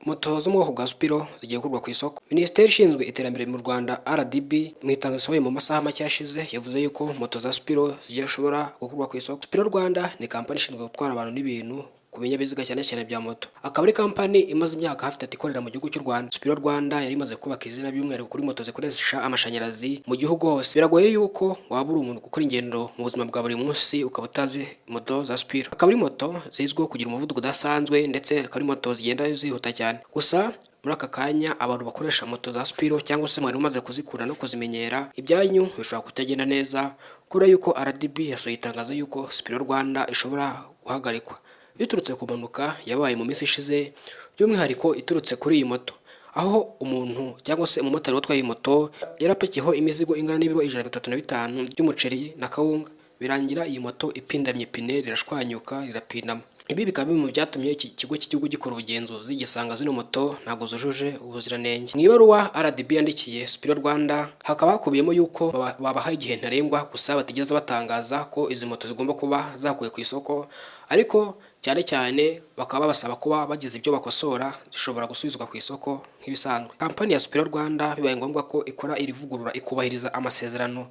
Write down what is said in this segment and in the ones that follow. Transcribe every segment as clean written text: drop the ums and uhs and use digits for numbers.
Moto zo mu bwoko bwa Spiro zigiye gukurwa ku isoko. Minisiteri ishinzwe iterambere mu Rwanda RDB mu itangazo yasohoye mu masaha make yashize yavuze yuko moto za Spiro zigiye gushobora gukurwa ku isoko. Spiro Rwanda ni kampani ishinzwe gutwara abantu n'ibintu ku binyabiziga cyane cyane bya moto. Akaba ari kampani imaze imyaka hafi 3 ikorera mu gihugu cy'u Rwanda. Spiro Rwanda yari imaze kubaka izina by'umwihariko kuri moto zikoresha amashanyarazi mu gihugu hose. Biragoye yuko waba uri umuntu gukora ingendo mu buzima bwa buri munsi ukaba utazi moto za Spiro. Akaba ari moto zizwiho kugira umuvuduko udasanzwe ndetse akaba ari moto zigenda zihuta cyane. Gusa muri aka kanya abantu bakoresha moto za Spiro cyangwa se mwari umaze kuzikunda no kuzimenyera, ibyanyu bishobora kutagenda neza kubera yuko RDB yasohoye itangazo yuko Spiro Rwanda ishobora guhagarikwa biturutse ku mpanuka yabaye mu minsi ishize, by'umwihariko iturutse kuri iyi moto, aho umuntu cyangwa se umumotari watwaye iyi moto yarapakiyeho imizigo ingana n'ibiro 135 by'umuceri na kawunga, birangira iyi moto ipindamye, ipine rirashwanyuka rirapindama. Ibi bikaba bimwe mu byatumye iki kigo cy'igihugu gikora ubugenzuzi gisanga zino moto ntabwo zujuje ubuziranenge. Mu ibaruwa RDB yandikiye Spiro Rwanda hakaba hakubiyemo yuko babahaye igihe ntarengwa, gusa batigeze batangaza ko izi moto zigomba kuba zakuwe ku isoko, ariko cyane cyane bakaba babasaba kuba bagize ibyo bakosora zishobora gusubizwa ku isoko nk'ibisanzwe. Kampani ya Spiro Rwanda bibaye ngombwa ko ikora iri vugurura ikubahiriza amasezerano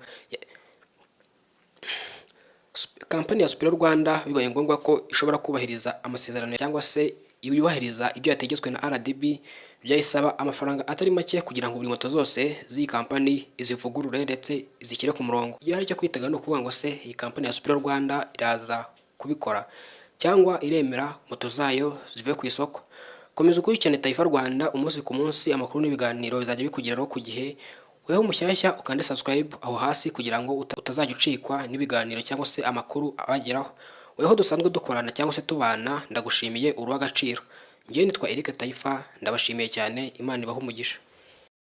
Kampani ya Spiro Rwanda bibaye ngombwa ko ishobora kubahiriza amasezerano cyangwa se yubahiriza ibyo yategetswe na RDB, byayisaba amafaranga atari make kugira ngo buri moto zose z'iyi kampani izivugurure ndetse zikire ku murongo. Igihari cyo kwitega no kuvuga ngo se iyi kampani ya Spiro Rwanda iraza kubikora cyangwa iremera moto zayo zive ku isoko. Komeza ukurikirane Taifa Rwanda umunsi ku munsi, amakuru n'ibiganiro bizajya bikugeraho ku gihe. Weho mushyashya ukande subscribe aho hasi kugira ngo utazajya ucikwa n'ibiganiro cyangwa se amakuru abageraho. Weho dusanzwe dukorana cyangwa se tubana, ndagushimiye uruha agaciro. Njye nitwa Eric Taifa, ndabashimiye cyane, Imana ibahe umugisha.